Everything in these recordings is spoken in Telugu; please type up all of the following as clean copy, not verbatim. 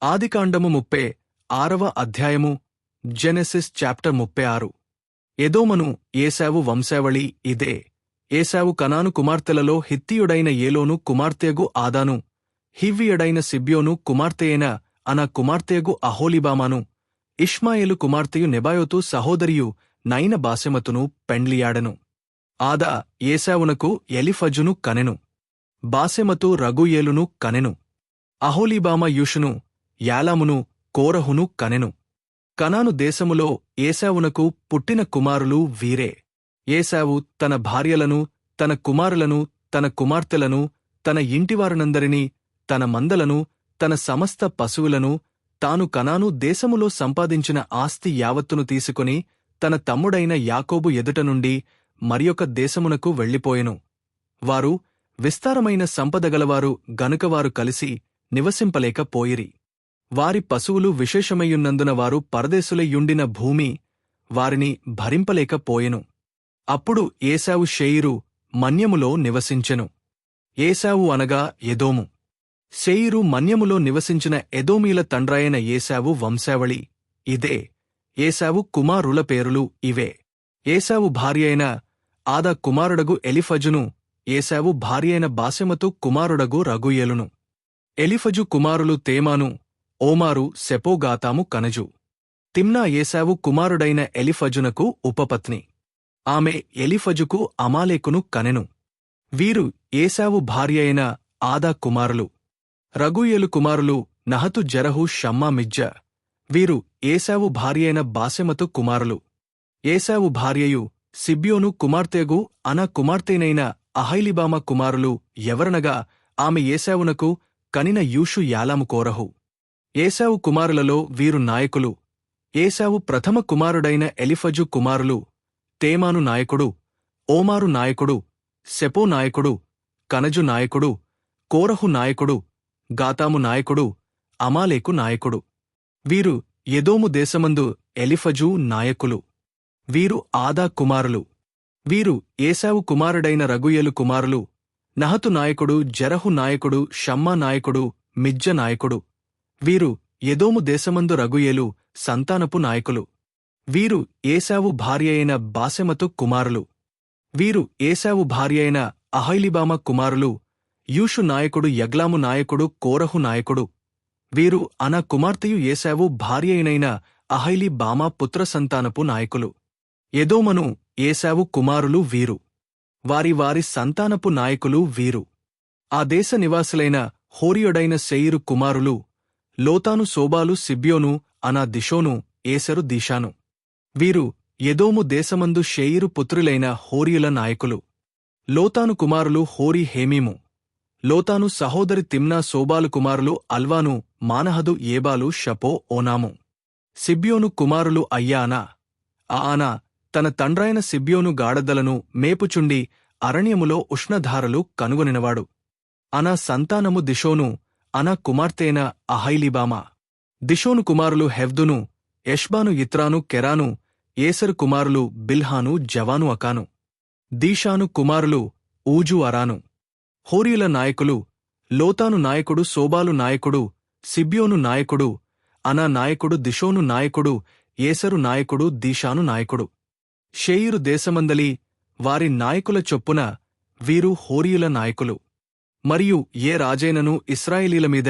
ఆదికాండము 36వ అధ్యాయము. Genesis chapter 36. ఎదోమను ఏశావు వంశావళి ఇదే. ఏశావు కనాను కుమార్తెలలో హిత్తీయుడైన ఏలోను కుమార్తెయగు ఆదాను, హివ్వీయుడైన సిబ్యోను కుమార్తెయైన అనా కుమార్తెయగు అహోలీబామాను, ఇష్మాయేలు కుమార్తెయు నెబాయోతు సహోదరియు నైన బాసెమతును పెండ్లియాడెను. ఆదా ఏశావునకు ఎలిఫజును కనెను. బాసెమతు రగూయేలును కనెను. అహోలీబామ యూషును, యాలామును, కోరహును కనెను. కనాను దేశములో ఏశావునకు పుట్టిన కుమారులు వీరే. ఏశావు తన భార్యలను, తన కుమారులను, తన కుమార్తెలను, తన ఇంటివారినందరినీ, తన మందలను, తన సమస్త పశువులను, తాను కనాను దేశములో సంపాదించిన ఆస్తి యావత్తును తీసుకుని తన తమ్ముడైన యాకోబు ఎదుట నుండి మరియొక దేశమునకు వెళ్ళిపోయెను. వారు విస్తారమైన సంపదగలవారు గనుక వారు కలిసి నివసింపలేకపోయిరి. వారి పశువులు విశేషమయ్యున్నందున వారు పరదేశులయ్యుండిన భూమి వారిని భరింపలేకపోయెను. అప్పుడు ఏశావు శేయిరు మన్యములో నివసించెను. ఏశావు అనగా ఎదోము. శేయిరు మన్యములో నివసించిన ఎదోమీల తండ్రాయన ఏశావు వంశావళి ఇదే. ఏశావు కుమారుల పేరులు ఇవే. ఏశావు భార్యైన ఆదా కుమారుడగు ఎలిఫజును, ఏశావు భార్యైన బాసెమతు కుమారుడగు రగూయేలును. ఎలిఫజు కుమారులు తేమాను, ఓమారు, సెపోగాతాము కనజు. తిమ్నా ఏశావు కుమారుడైన ఎలిఫజునకు ఉపపత్ని. ఆమె ఎలిఫజుకు అమాలేకును కనెను. వీరు ఏశావు భార్యైన ఆదా కుమారులు. రగూయేలు కుమారులు నహతు, జెరహు, షమ్మా, మిజ్జ. వీరు ఏశావు భార్యైన బాసెమతు కుమారులు. ఏశావు భార్యయు సిబ్యోను కుమార్తెగు అనా కుమార్తెనైన అహైలిబామ కుమారులు ఎవరనగా ఆమె ఏశావునకు కనిన యూషు, యాలాము, కోరహు. ఏశావు కుమారులలో వీరు నాయకులు. ఏశావు ప్రథమ కుమారుడైన ఎలిఫజు కుమారులు: తేమాను నాయకుడు, ఓమారు నాయకుడు, సెపో నాయకుడు, కనజు నాయకుడు, కోరహు నాయకుడు, గాతాము నాయకుడు, అమాలేకు నాయకుడు. వీరు ఎదోము దేశమందు ఎలిఫజు నాయకులు. వీరు ఆదా కుమారులు. వీరు ఏశావు కుమారుడైన రగూయేలు కుమారులు: నహతు నాయకుడు, జెరహు నాయకుడు, షమ్మా నాయకుడు, మిజ్జ నాయకుడు. వీరు ఎదోము దేశమందు రగూయేలు సంతానపు నాయకులు. వీరు ఏశావు భార్యయైన బాసెమతు కుమారులు. వీరు ఏశావు భార్యయైన అహైలిబామ కుమారులు: యూషు నాయకుడు, యగ్లాము నాయకుడు, కోరహు నాయకుడు. వీరు అనా కుమార్తెయు ఏశావు భార్యయైన అహైలిబామ పుత్ర సంతానపు నాయకులు. ఎదోమను ఏశావు కుమారులు వీరు. వారి వారి సంతానపు నాయకులు వీరు. ఆ దేశ నివాసులైన హోరీయుడైన శేయిరు కుమారులు: లోతాను, శోబాలు, సిబ్యోను, అనా దిషోను, ఏసెరు, దీషాను. వీరు ఎదోము దేశమందు శేయిరు పుత్రులైన హోరీయుల నాయకులు. లోతాను కుమారులు హోరీ, హేమీము. లోతాను సహోదరి తిమ్నా శోబాలు కుమారులు అల్వాను, మానహదు, ఏబాలు, షపో, ఓనాము. సిబ్యోను కుమారులు అయ్యానా. ఆనా తన తండ్రైన సిబ్యోను గాఢదలను మేపుచుండి అరణ్యములో ఉష్ణధారలు కనుగొనినవాడు. అనా సంతానము దిషోను, అనా కుమార్తెన అహైలిబామ. దిషోను కుమారులు హెవ్దును, ఎష్బాను, ఇత్రాను, కెరాను. ఏసరు కుమారులు బిల్హాను, జవాను, అకాను. దీషాను కుమారులు ఊజు, అరాను. హోరీయుల నాయకులు: లోతాను నాయకుడు, శోబాలు నాయకుడు, సిబ్యోను నాయకుడు, అనా నాయకుడు, దిషోను నాయకుడు, ఏసరు నాయకుడు, దీషాను నాయకుడు. శేయిరు దేశమందలి వారి నాయకుల చొప్పున వీరు హోరీయుల నాయకులు. మరియు ఏ రాజైనను ఇశ్రాయేలీల మీద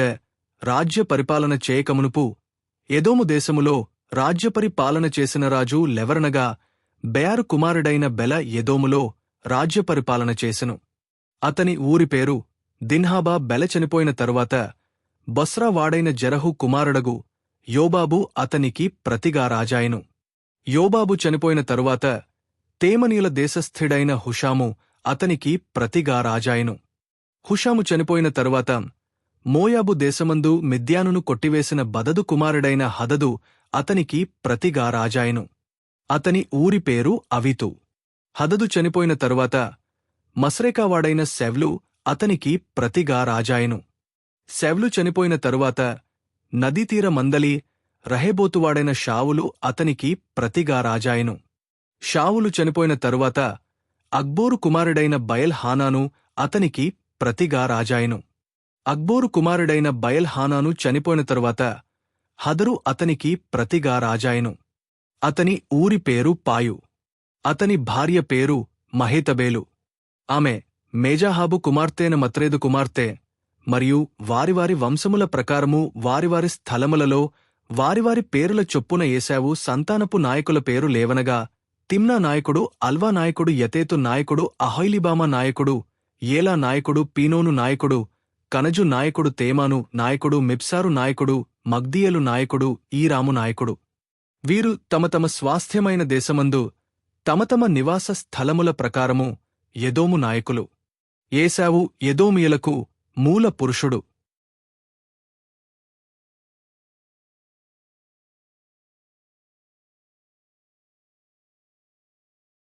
రాజ్య పరిపాలన చేయకమునుపు ఎదోము దేశములో రాజ్యపరిపాలన చేసిన రాజు లెవరనగా బెయారు కుమారుడైన బెల ఎదోములో రాజ్యపరిపాలన చేసెను. అతని ఊరి పేరు దిన్హాబా. బెల చనిపోయిన తరువాత బొస్రా వాడైన జెరహు కుమారుడగు యోబాబు అతనికి ప్రతిగా రాజాయెను. యోబాబు చనిపోయిన తరువాత తేమనీల దేశస్థుడైన హుషాము అతనికి ప్రతిగా రాజాయెను. హుషాము చనిపోయిన తరువాత మోయాబు దేశమందు మిద్యానును కొట్టివేసిన బదదు కుమారుడైన హదదు అతనికి ప్రతిగా రాజాయెను. అతని ఊరి పేరు అవీతు. హదదు చనిపోయిన తరువాత మస్రేకావాడైన సెవ్లు అతనికి ప్రతిగా రాజాయెను. సెవ్లు చనిపోయిన తరువాత నదీతీర మందలి రహేబోతువాడైన షావులు అతనికి ప్రతిగా రాజాయెను. షావులు చనిపోయిన తరువాత అక్బోరు కుమారుడైన బయల్ హానాను అతనికి ప్రతిగా రాజాయెను. అక్బోరు కుమారుడైన బయల్ హానాను చనిపోయిన తరువాత హదరు అతనికి ప్రతిగా రాజాయెను. అతని ఊరి పేరు పాయు. అతని భార్య పేరు మహేతబేలు. ఆమె మేజాహాబు కుమార్తెన మత్రేదు కుమార్తె. మరియు వారివారి వంశముల ప్రకారము వారివారి స్థలములలో వారివారి పేరుల చొప్పున ఏశావు సంతానపు నాయకుల పేరు లేవనగా, తిమ్నా నాయకుడు అల్వా నాయకుడు యతేతు నాయకుడు అహొలిబామా నాయకుడు ఏలా నాయకుడు పీనోను నాయకుడు కనజు నాయకుడు తేమాను నాయకుడు మిప్సారు నాయకుడు మగ్దీయేలు నాయకుడు ఈరాము నాయకుడు. వీరు తమ తమ స్వాస్థ్యమైన దేశమందు తమ తమ నివాస స్థలముల ప్రకారము ఎదోము నాయకులు. ఏశావు ఎదోమీయులకు మూల పురుషుడు.